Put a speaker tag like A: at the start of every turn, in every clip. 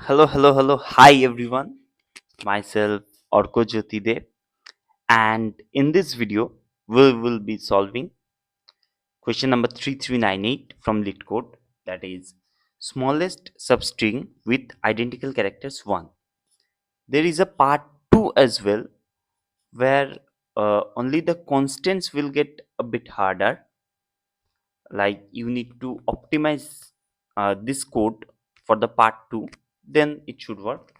A: Hello. Hi, everyone. Myself, Orko Jyotide, and in this video, we will be solving question number 3398 from LeetCode, that is, smallest substring with identical characters 1. There is a part 2 as well, where only the constants will get a bit harder, like you need to optimize this code for the part 2, then it should work.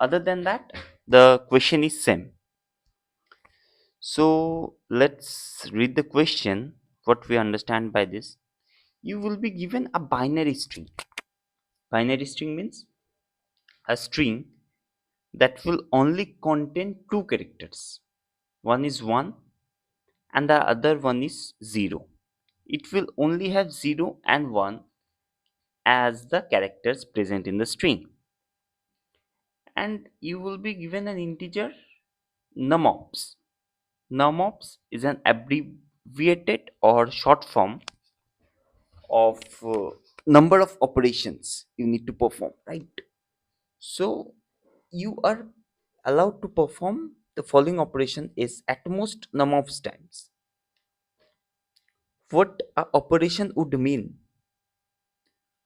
A: Other than that, the question is same. So let's read the question. What we understand by this: you will be given a binary string. Binary string means a string that will only contain two characters. One is 1 and the other one is 0. It will only have 0 and 1 as the characters present in the string. And you will be given an integer numops. Numops is an abbreviated or short form of number of operations you need to perform, right? So you are allowed to perform the following operation is at most number of times. What a operation would mean?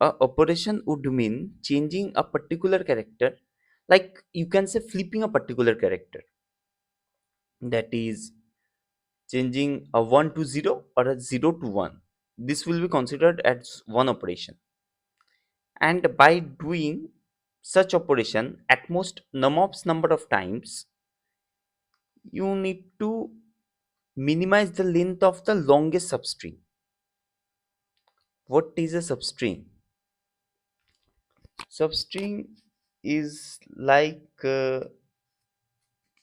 A: A operation would mean changing a particular character, like you can say flipping a particular character, that is changing a 1 to 0 or a 0 to 1. This will be considered as one operation, and by doing such operation at most number of times, you need to minimize the length of the longest substring. What is a substring? Substring is like the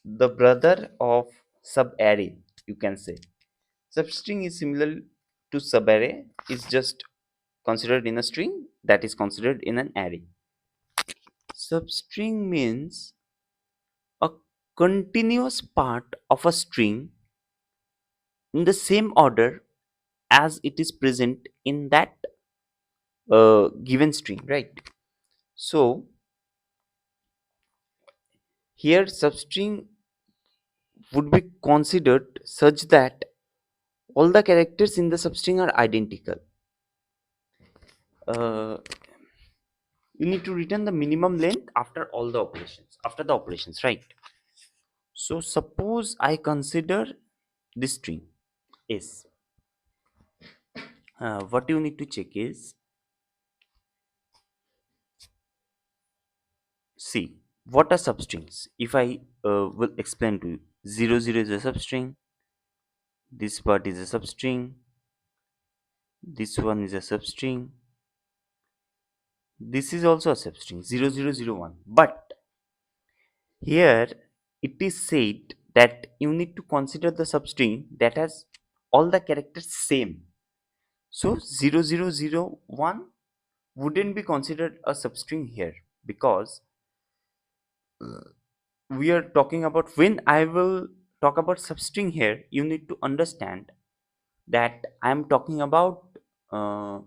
A: brother of subarray, you can say. Substring is similar to subarray, is just considered in a string that is considered in an array. Substring means a continuous part of a string in the same order as it is present in that given string, right? So here substring would be considered such that all the characters in the substring are identical. uh, you need to return the minimum length after all the operations, after the operations, right? So suppose I consider this string is, what you need to check is, see what are substrings. If I will explain to you, 00 is a substring, this part is a substring, this one is a substring, this is also a substring 0001. But here it is said that you need to consider the substring that has all the characters same. So 0001 wouldn't be considered a substring here, because we are talking about, when I will talk about substring here, you need to understand that I am talking about uh,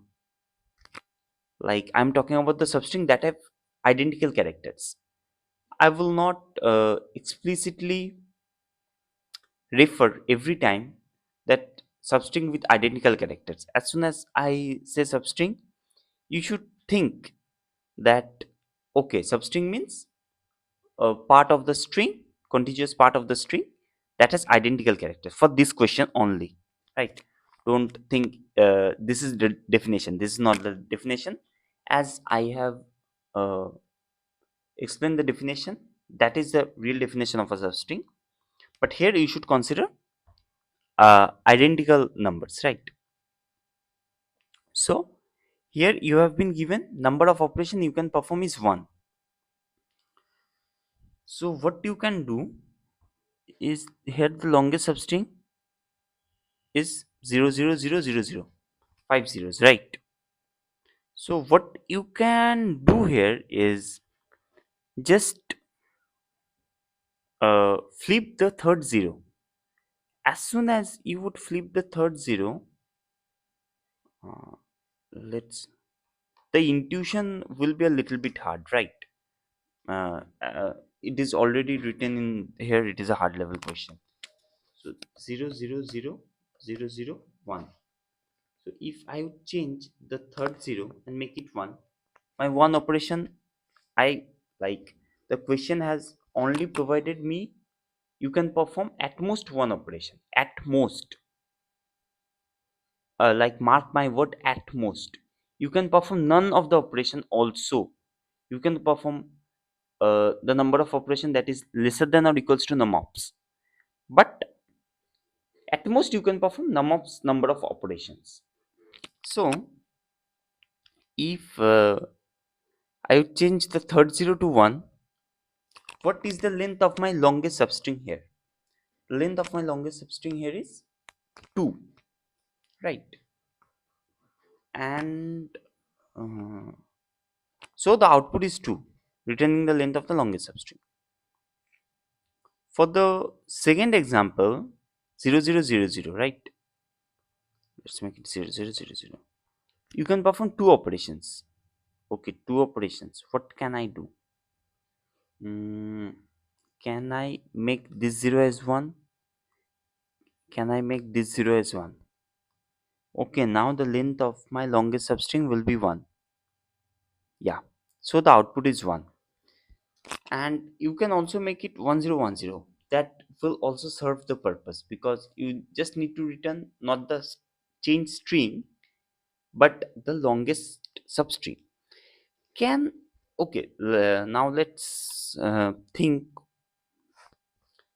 A: I'm talking about the substring that have identical characters. I will not explicitly refer every time that substring with identical characters. As soon as I say substring, you should think that okay, substring means a part of the string, contiguous part of the string that has identical characters for this question only, right? Don't think this is the definition. This is not the definition. As I have uh, explained the definition, that is the real definition of a substring. But here you should consider identical numbers, right? So here you have been given number of operation you can perform is 1. So what you can do is, here the longest substring is 00000, 5 zeros, right? So what you can do here is just flip the third zero. As soon as you would flip the third zero, uh, let's the intuition will be a little bit hard, right? it is already written in here. It is a hard level question. So 0 0 0 0 0 1. So if I would change the third 0 and make it 1, my one operation, I like, the question has only provided me you can perform at most one operation, at most. Like, mark my word, at most. You can perform none of the operation also. You can perform the number of operation that is lesser than or equals to num ops, but at most you can perform num ops number of operations. So if I would change the third 0 to 1, what is the length of my longest substring here? The length of my longest substring here is 2, right? And uh, so the output is 2, returning the length of the longest substring. For the second example, 0 0 0 0, right? Let's make it 0 0 0 0. You can perform two operations. Okay, two operations. What can I do? Can I make this 0 as 1? Can I make this 0 as 1? Okay, now the length of my longest substring will be 1. Yeah, so the output is 1. And you can also make it 1010. That will also serve the purpose, because you just need to return not the change string but the longest substring. Can Okay, now let's think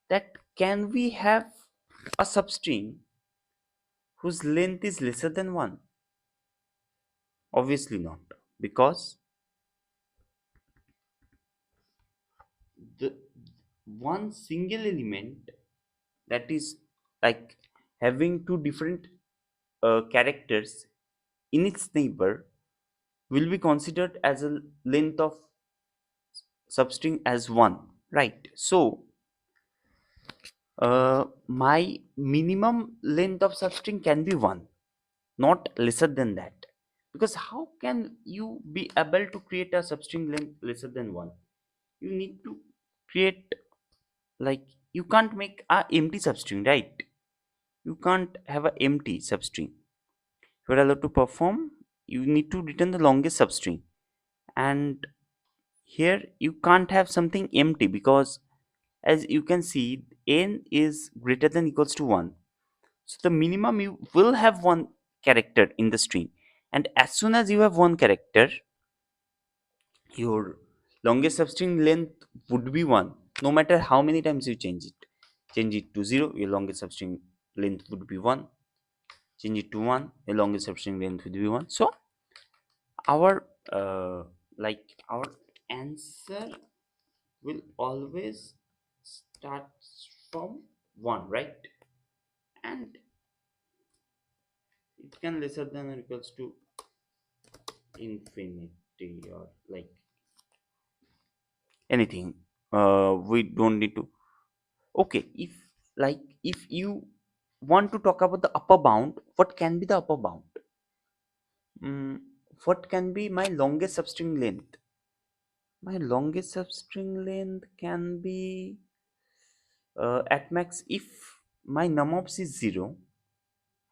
A: that can we have a substring whose length is lesser than 1? Obviously not, because the one single element that is like having two different characters in its neighbor will be considered as a length of substring as 1, right? So my minimum length of substring can be 1, not lesser than that. Because how can you be able to create a substring length lesser than 1? You need to create, like, you can't make a empty substring, right? You can't have a empty substring. If you're allowed to perform, you need to return the longest substring. And here you can't have something empty, because as you can see, n is greater than equals to 1. So the minimum you will have one character in the string. And as soon as you have one character, your longest substring length would be 1, no matter how many times you change it. Change it to 0, your longest substring length would be 1. Change it to 1, your longest substring length would be 1. So our our answer will always start from 1, right? And it can lesser than or equals to infinity, or like anything. We don't need to. Okay, if, like, if you want to talk about the upper bound, what can be the upper bound? mm, what can be my longest substring length? My longest substring length can be at max, if my numops is 0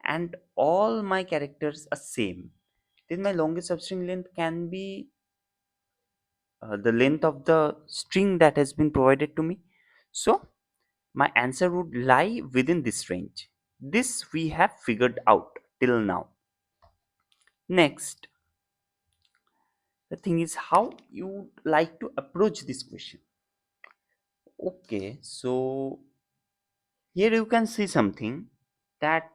A: and all my characters are same, then my longest substring length can be the length of the string that has been provided to me. So my answer would lie within this range. This we have figured out till now. Next, the thing is how you would like to approach this question. Okay, so here you can see something that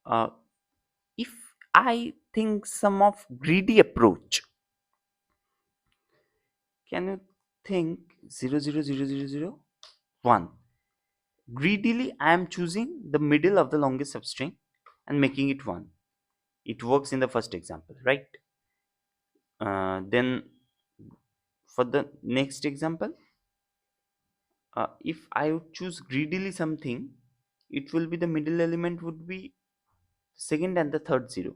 A: uh, if I think some of greedy approach, can you think 0 0 0 0 0 1? Greedily, I am choosing the middle of the longest substring and making it 1. It works in the first example, right? Then for the next example, if I would choose greedily something, it will be the middle element would be second and the third 0.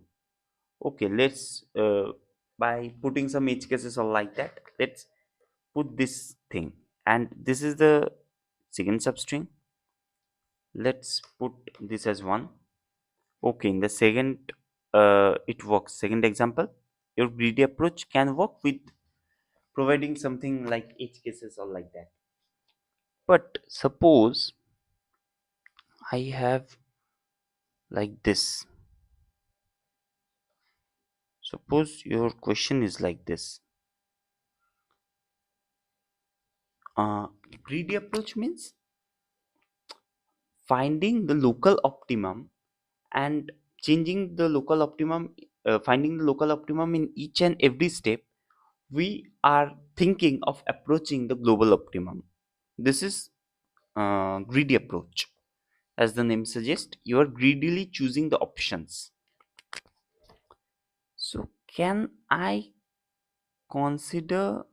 A: Okay, let's by putting some edge cases or like that, let's put this thing, and this is the second substring. Let's put this as 1. Okay, in the second, it works. Second example, your greedy approach can work with providing something like edge cases or like that. But suppose I have like this. Suppose your question is like this. Uh, Greedy approach means finding the local optimum and changing the local optimum, finding the local optimum in each and every step. We are thinking of approaching the global optimum. This is greedy approach. As the name suggests, you are greedily choosing the options. So, can I consider,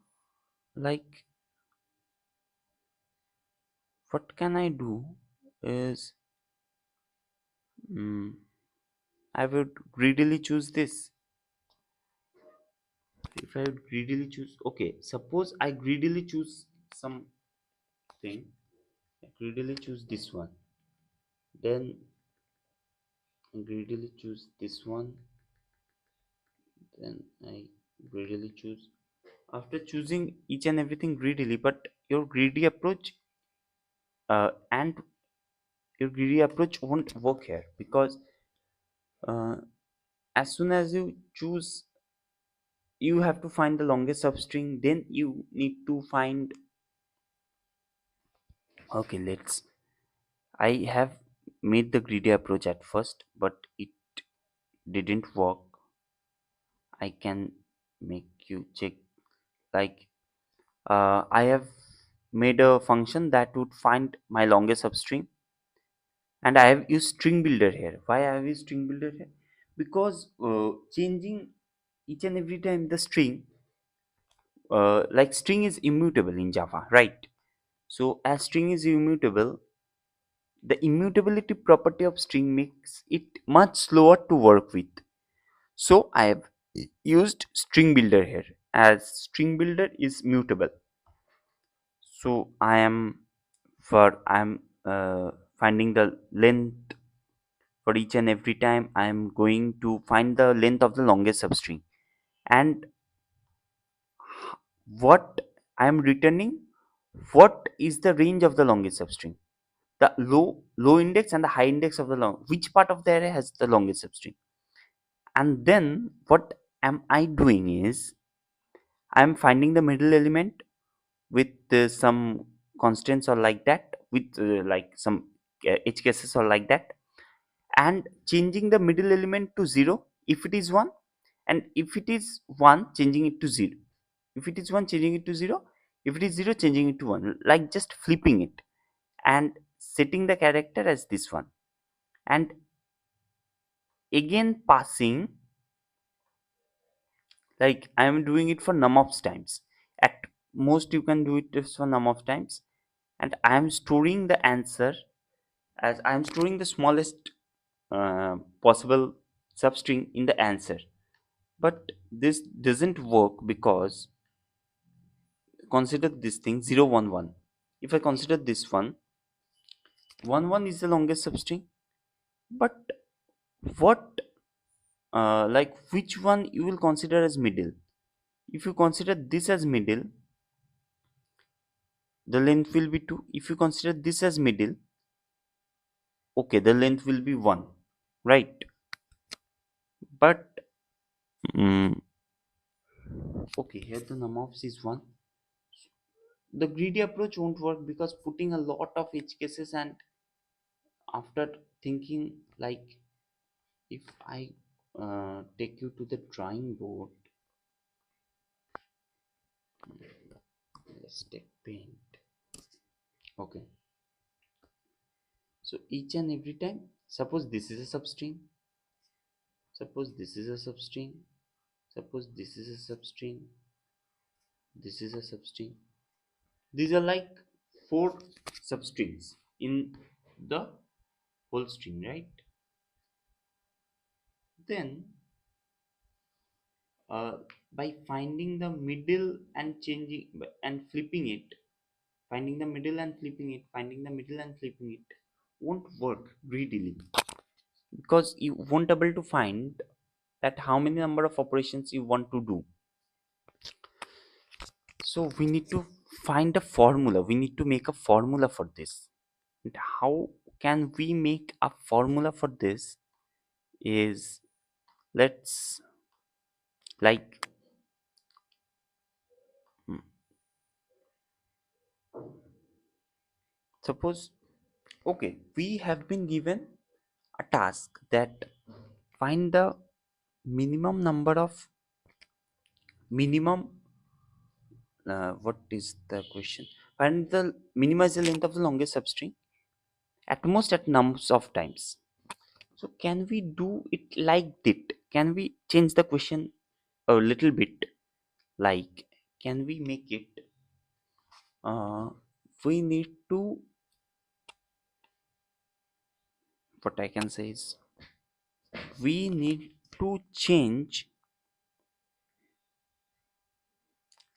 A: like, what can I do is, mm, I would greedily choose this. If I would greedily choose, okay, suppose I greedily choose something, I greedily choose this one, then I greedily choose this one, then I greedily choose. After choosing each and everything greedily, but your greedy approach, and your greedy approach won't work here, because uh, as soon as you choose, you have to find the longest substring, then you need to find. Okay, let's. I have made the greedy approach at first, but it didn't work. I can make you check. Like, I have made a function that would find my longest substring, and I have used string builder here. Why I have used string builder here? Because changing each and every time the string, like string is immutable in Java, right? So as string is immutable, the immutability property of string makes it much slower to work with. So I have used string builder here, as string builder is mutable. So I am finding the length for each and every time. I am going to find the length of the longest substring, and what I am returning, what is the range of the longest substring, the low index and the high index of the long, which part of the array has the longest substring. And then what am I doing is, I am finding the middle element with some constants or like that, with like some edge cases or like that, and changing the middle element to 0 if it is 1, and if it is 1, changing it to 0. If it is 1, changing it to 0. If it is 0, changing it to 1, like just flipping it and setting the character as this one, and again passing, like I am doing it for num of times. At most you can do it just for num of times, and I am storing the answer as I am storing the smallest possible substring in the answer. But this doesn't work, because consider this thing 0 1 1. If I consider this one, 1 1 is the longest substring, but what, like which one you will consider as middle? If you consider this as middle, the length will be 2. If you consider this as middle, okay, the length will be 1, right? But mm, okay, here the num of is 1. The greedy approach won't work, because putting a lot of edge cases, and after thinking, like, if I take you to the drawing board, let's take paint. Okay, so each and every time, suppose this is a substring, suppose this is a substring, suppose this is a substring, this is a substring. These are like 4 substrings in the whole string, right? Then by finding the middle and changing and flipping it, finding the middle and flipping it, finding the middle and flipping it won't work greedily, because you won't able to find that how many number of operations you want to do. So we need to find a formula, we need to make a formula for this. And how can we make a formula for this is, let's, like, mm, suppose, okay, we have been given a task that find the minimum number of minimum what is the question, find the minimize the length of the longest substring at most at numbers of times. So can we do it like that? Can we change the question a little bit? Like, can we make it? We need to. What I can say is, we need to change.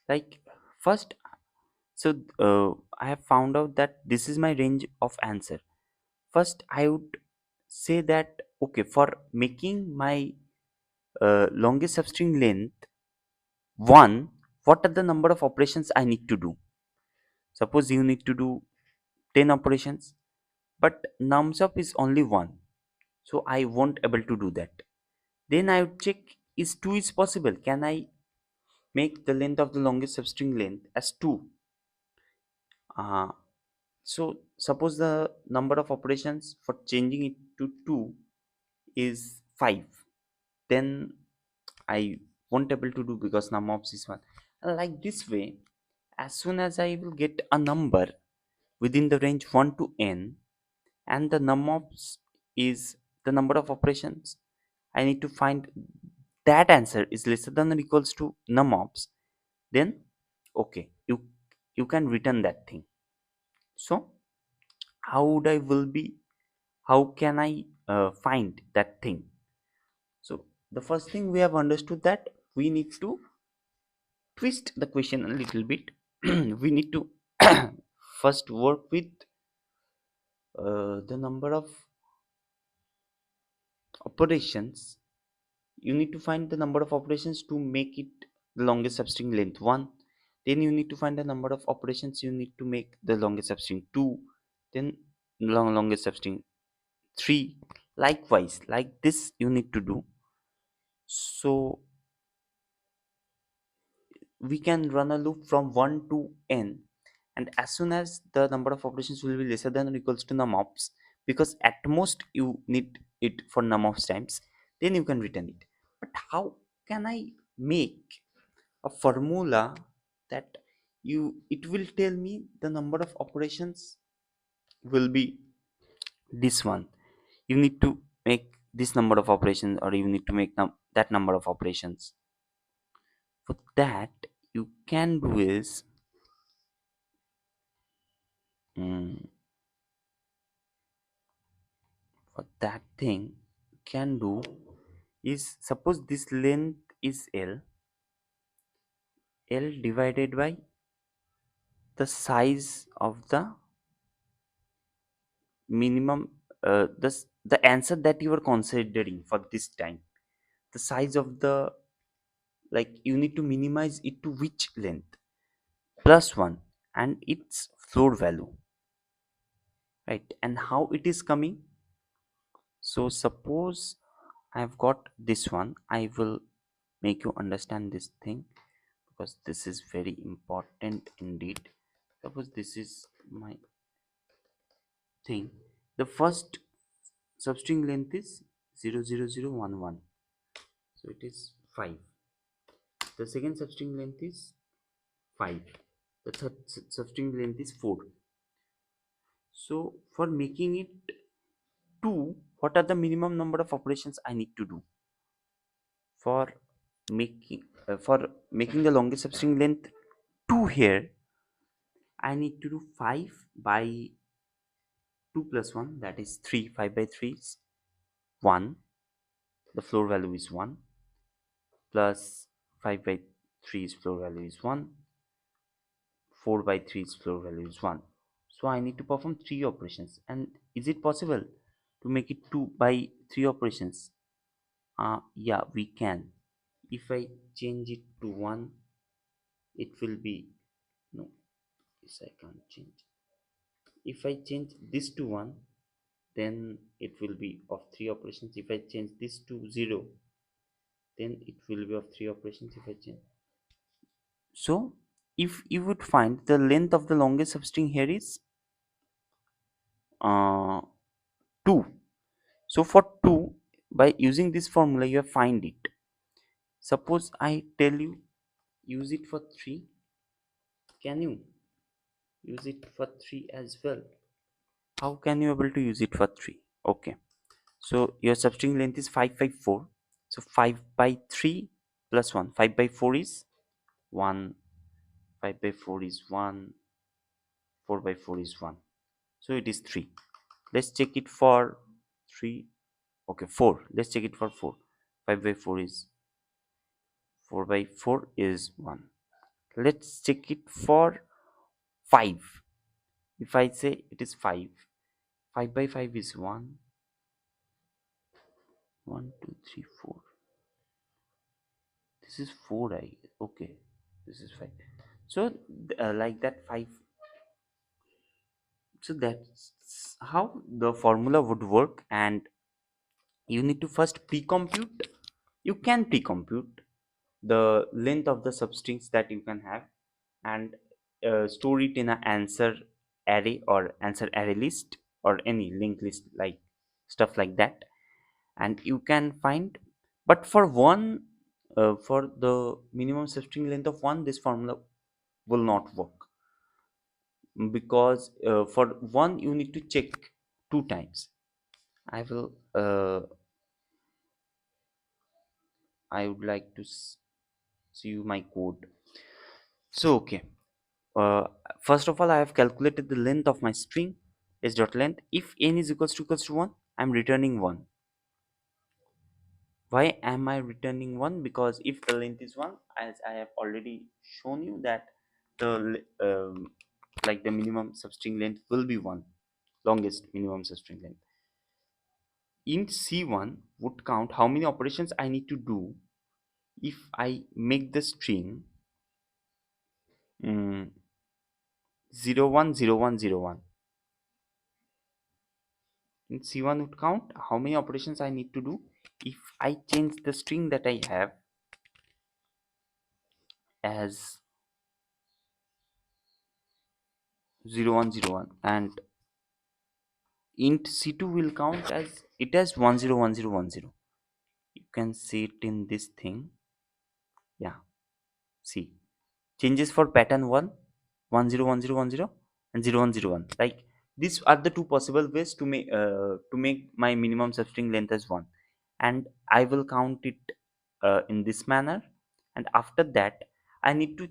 A: Like, first, so I have found out that this is my range of answer. First, I would say that, okay, for making my longest substring length 1, what are the number of operations I need to do? Suppose you need to do 10 operations, but numsub is only 1, so I won't able to do that. Then I would check, is 2 is possible, can I make the length of the longest substring length as 2? uh, so suppose the number of operations for changing it to 2 is 5, then I won't able to do because num ops is 1. And like this way, as soon as I will get a number within the range 1 to n, and the num ops is the number of operations I need to find, that answer is lesser than or equals to num ops, then okay, you can return that thing. So how would I will be, how can I find that thing? So the first thing we have understood that we need to twist the question a little bit. We need to first work with the number of operations. You need to find the number of operations to make it the longest substring length 1. Then you need to find the number of operations you need to make the longest substring 2. Then longest substring 3. Likewise, like this you need to do. So we can run a loop from 1 to n, and as soon as the number of operations will be lesser than or equals to num ops, because at most you need it for num ops times, then you can return it. But how can I make a formula that you it will tell me the number of operations will be this one? You need to make this number of operations, or you need to make that number of operations. For that, you can do is, mm, for that thing you can do is, suppose this length is l divided by the size of the minimum, the answer that you are considering for this time, the size of the, like, you need to minimize it to which length, plus 1, and its floor value, right? And how it is coming? So suppose I've got this one, I will make you understand this thing, because this is very important indeed. Suppose this is my thing. The first substring length is 00011, so it is 5. The second substring length is 5. The third substring length is 4. So for making it 2, what are the minimum number of operations I need to do? For making the longest substring length 2 here, I need to do 5 by 2 plus 1, that is 3. 5 by 3 is 1. The floor value is 1, plus 5 by 3 is floor value is 1, 4 by 3 is floor value is 1. So I need to perform 3 operations. And is it possible to make it 2 by 3 operations? Yeah, we can. If I change it to 1, it will be, no, this I can't change. If I change this to 1, then it will be of 3 operations. If I change this to 0, then it will be of 3 operations if I change. So if you would find the length of the longest substring here is uh, 2. So for 2, by using this formula you have find it. Suppose I tell you use it for 3, can you use it for 3 as well? How can you able to use it for 3? Okay, so your substring length is 554. So 5 by 3 plus 1, 5 by 4 is 1, 5 by 4 is 1, 4 by 4 is 1, so it is 3. Let's check it for 3. Okay, 4, let's check it for 4. 5 by 4 is 4 by 4 is 1. Let's check it for 5. If I say it is 5, 5 by 5 is 1, 1 2 3 4. This is 4, I okay, this is 5. So like that 5. So that's how the formula would work. And you need to first pre-compute. You can pre-compute the length of the substrings that you can have, and store it in an answer array or answer array list or any linked list, like stuff like that, and you can find. But for one, for the minimum substring length of 1, this formula will not work, because for 1 you need to check 2 times. I will I would like to see you my code. So okay, uh, first of all I have calculated the length of my string is dot length. If n is equals to 1, I'm returning 1. Why am I returning 1? Because if the length is 1, as I have already shown you that the like the minimum substring length will be 1, longest minimum substring length. Int c1 would count how many operations I need to do if I make the string mm, 0 1 0 1 0 1. In c1 would count how many operations I need to do if I change the string that I have as 0 1 0 1, and int c2 will count as it as 1 0 1 0 1 0. You can see it in this thing. Yeah, see, changes for pattern 1, 1 0 1 0 1 0, and 0 1 0 1. Like these are the two possible ways to make my minimum substring length as 1, and I will count it in this manner. And after that I need to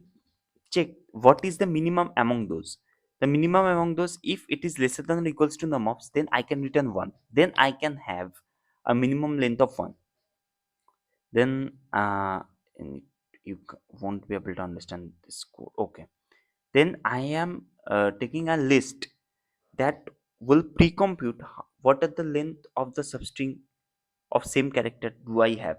A: check what is the minimum among those. The minimum among those, if it is lesser than or equals to num ops, then I can return 1. Then I can have a minimum length of 1. Then and you won't be able to understand this code. Okay, then I am taking a list that will pre-compute what are the length of the substring of same character do I have,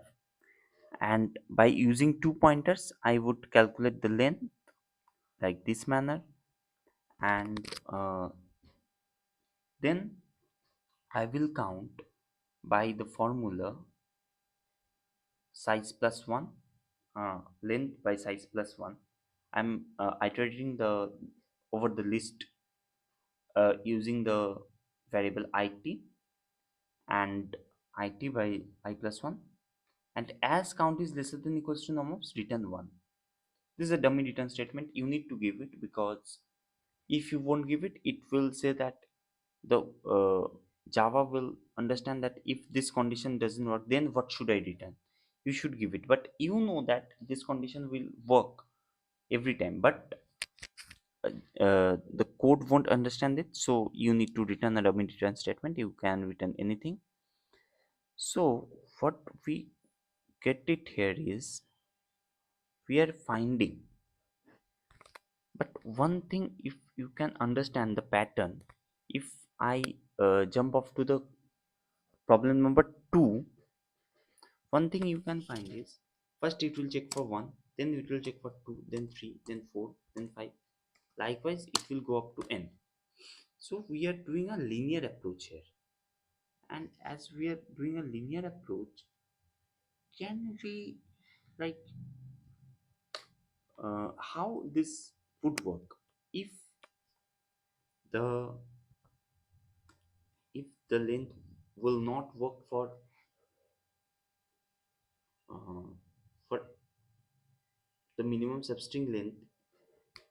A: and by using 2 pointers I would calculate the length like this manner. And then I will count by the formula size plus 1, length by size plus 1. I'm iterating the over the list using the variable it and it by I plus 1, and as count is lesser than equals to num ops, return 1. This is a dummy return statement. You need to give it, because if you won't give it, it will say that the Java will understand that if this condition doesn't work, then what should I return. You should give it, but you know that this condition will work every time, but the code won't understand it, so you need to return a dummy return statement. You can return anything. So what we get it here is we are finding. But one thing, if you can understand the pattern, if I jump off to the problem number 2, one thing you can find is, first it will check for 1, then it will check for 2, then 3, then 4, then 5. Likewise, it will go up to n. So we are doing a linear approach here. And as we are doing a linear approach, can we, like, how this would work if the if the length will not work uh, for the minimum substring length,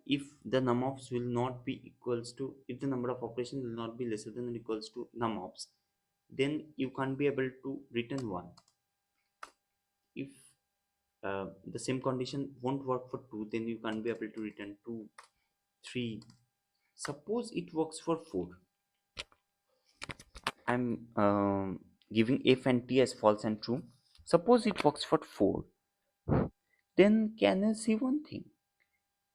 A: if the numops will not be equals to, if the number of operations will not be lesser than or equals to numops, then you can't be able to return 1. If the same condition won't work for 2, then you can't be able to return 2, 3. Suppose it works for 4. I'm giving f and t as false and true. Suppose it works for 4, then can you see one thing,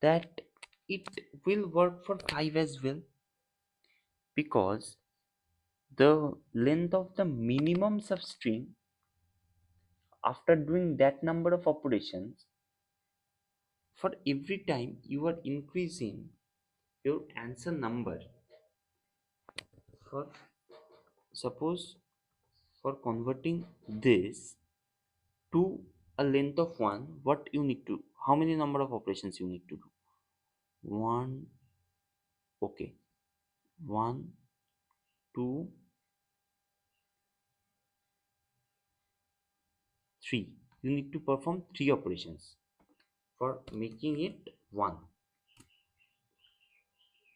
A: that it will work for 5 as well, because the length of the minimum substring after doing that number of operations, for every time you are increasing your answer number. For suppose, for converting this to a length of 1, what you need to, how many number of operations you need to do? 1, okay, 1, 2, 3. You need to perform 3 operations for making it 1.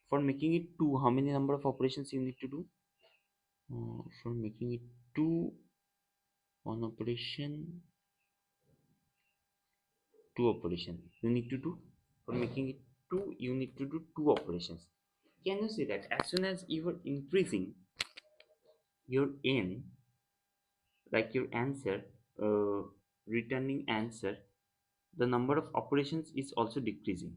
A: For making it 2, how many number of operations you need to do? For making it 2, 1 operation, 2 operation you need to do. For making it 2, you need to do 2 operations. Can you see that as soon as you are increasing your n, like your answer, uh, returning answer, the number of operations is also decreasing.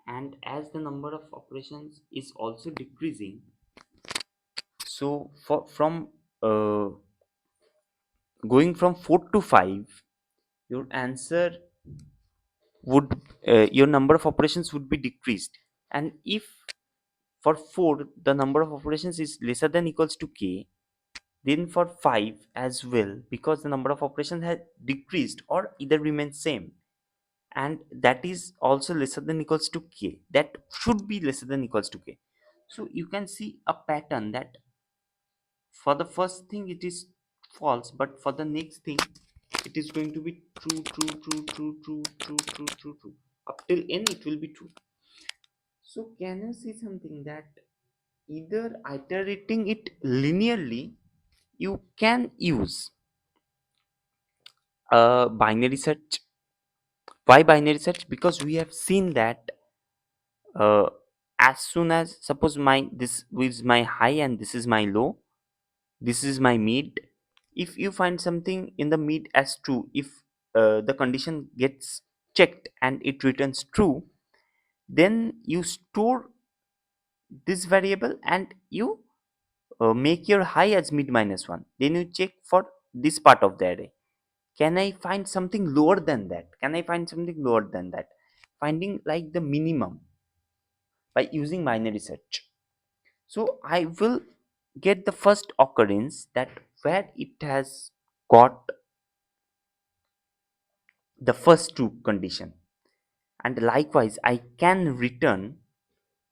A: And as the number of operations is also decreasing, so for from going from 4 to 5, your answer would, your number of operations would be decreased. And if for 4 the number of operations is lesser than equals to k, then for 5 as well, because the number of operations has decreased or either remains same, and that is also lesser than equals to k, that should be lesser than equals to k. So you can see a pattern that for the first thing it is false, but for the next thing it is going to be true, true, true, true, true, true, true, true, true. Up till n it will be true. So can you see something, that either iterating it linearly, you can use a binary search. Why binary search? Because we have seen that uh, as soon as, suppose my, this is my high and this is my low, this is my mid. If you find something in the mid as true, if the condition gets checked and it returns true, then you store this variable and you make your high as mid minus 1. Then you check for this part of the array, can I find something lower than that, can I find something lower than that, finding like the minimum by using binary search. So I will get the first occurrence, that where it has got the first true condition, and likewise I can return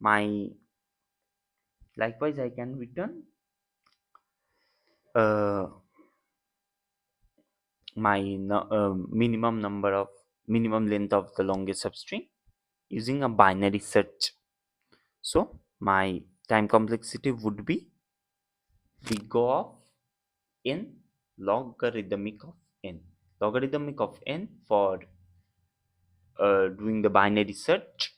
A: my, likewise I can return uh, my minimum number of, minimum length of the longest substring using a binary search. So my time complexity would be big O of n logarithmic of n, logarithmic of n for doing the binary search,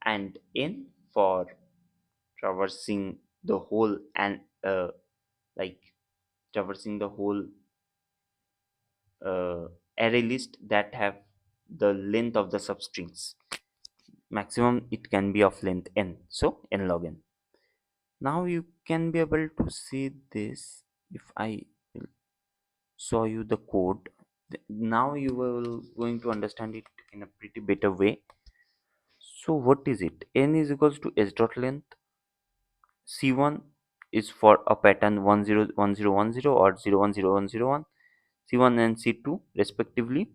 A: and n for traversing the whole, and like traversing the whole array list that have the length of the substrings. Maximum it can be of length n, so n log n. Now you can be able to see this. If I will show you the code, now you will going to understand it in a pretty better way. So what is it? N is equals to s dot length. C1 is for a pattern 101010 or 010101, C1 and C2 respectively.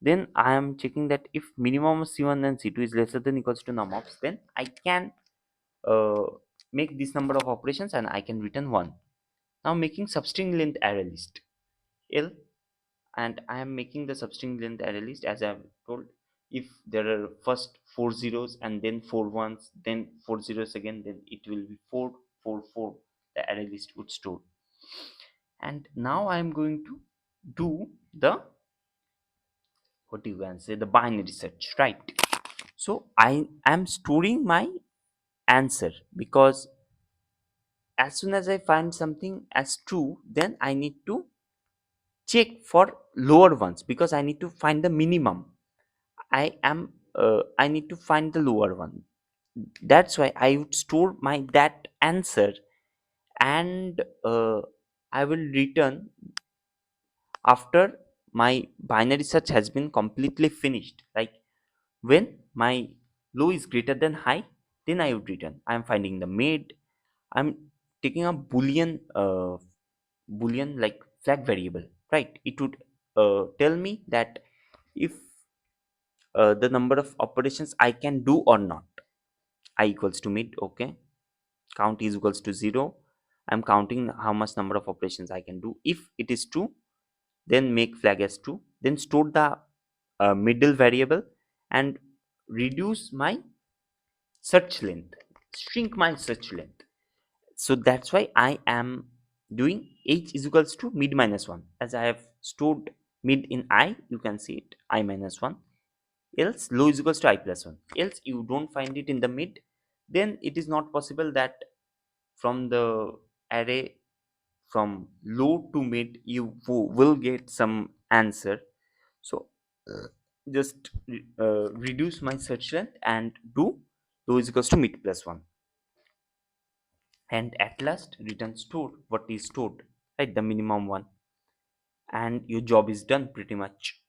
A: Then I am checking that if minimum of C1 and C2 is lesser than equals to num ops, then I can uh, make this number of operations and I can return 1. Now making substring length array list L, and I am making the substring length array list as I have told. If there are first 4 zeros and then 4 ones, then 4 zeros again, then it will be 4 4 4, the array list would store. And now I am going to do the, what you can say, the binary search, right? So I am storing my answer, because as soon as I find something as true, then I need to check for lower ones, because I need to find the minimum. I need to find the lower one. That's why I would store my that answer, and I will return after my binary search has been completely finished. Like when my low is greater than high, then I would return I am finding the mid. I'm taking a boolean like flag variable, right? It would tell me that if the number of operations I can do or not. I equals to mid, okay. Count is equals to 0. I'm counting how much number of operations I can do. If it is true, then make flag as true, then store the middle variable and reduce my search length, shrink my search length. So that's why I am doing h is equals to mid minus 1. As I have stored mid in I, you can see it I minus 1. Else low is equals to I plus 1. Else you don't find it in the mid, then it is not possible that from the array from low to mid you will get some answer. So just reduce my search length and do low is equals to mid plus 1, and at last return stored what is stored, right, the minimum one, and your job is done pretty much.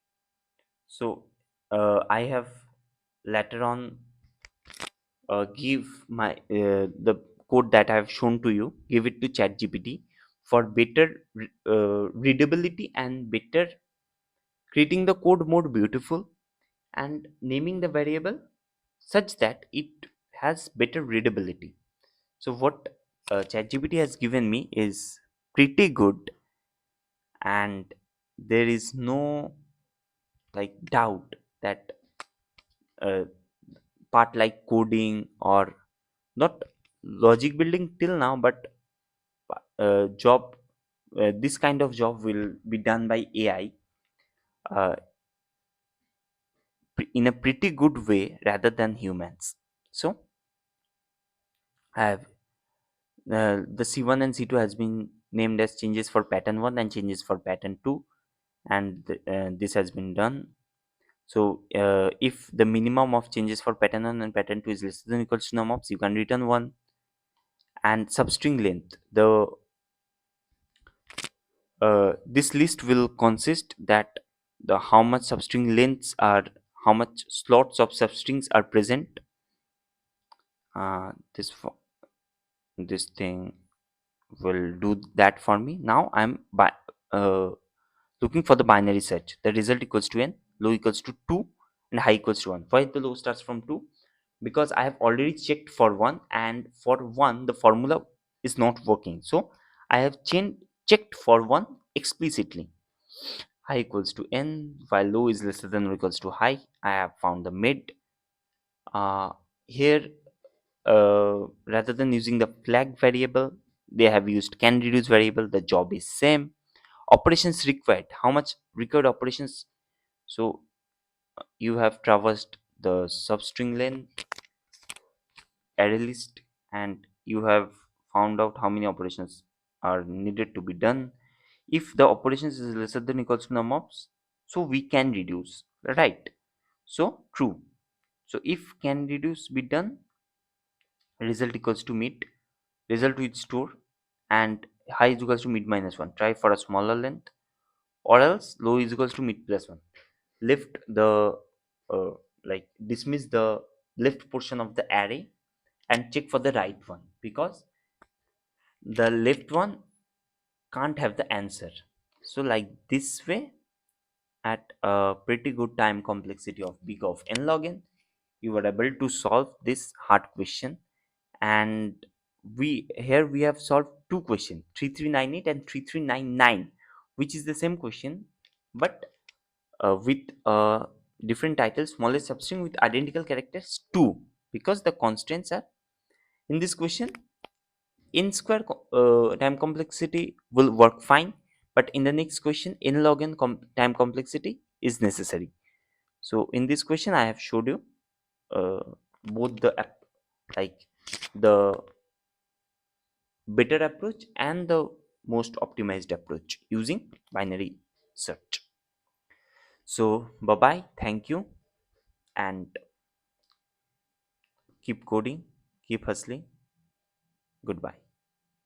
A: So I have later on give my the code that I have shown to you, give it to ChatGPT for better readability and better creating the code more beautiful and naming the variable such that it has better readability. So what ChatGPT has given me is pretty good, and there is no like doubt that uh, part like coding or not logic building till now, but job this kind of job will be done by AI uh, in a pretty good way rather than humans. So I have the C1 and C2 has been named as changes for pattern 1 and changes for pattern 2, and this has been done. So if the minimum of changes for pattern 1 and pattern 2 is less than or equals to num ops, you can return 1. And substring length, the this list will consist that the how much substring lengths are, how much slots of substrings are present. This thing will do that for me. Now I'm uh, looking for the binary search. The result equals to n, low equals to 2, and high equals to 1. Why the low starts from 2? Because I have already checked for 1, and for 1 the formula is not working. So I have checked for 1 explicitly. High equals to n, while low is lesser than or equals to high. I have found the mid. Here, rather than using the flag variable, they have used can reduce variable. The job is same. Operations required, how much required operations? So you have traversed the substring length array list, and you have found out how many operations are needed to be done. If the operations is lesser than equals to num ops, so we can reduce, right? So true. So if can reduce be done, result equals to mid, result with store, and high is equals to mid minus 1. Try for a smaller length, or else low is equals to mid plus 1. Lift the uh, dismiss the left portion of the array and check for the right one, because the left one can't have the answer. So like this way, at a pretty good time complexity of big of n log n, you were able to solve this hard question. And we have solved two questions, 3398 and 3399, which is the same question, but with different titles. Smallest substring with identical characters 2, because the constraints are in this question. In square time complexity will work fine, but in the next question n log n time complexity is necessary. So in this question I have showed you uh, both the like the better approach and the most optimized approach using binary search. So bye bye, thank you, and keep coding, keep hustling. Goodbye.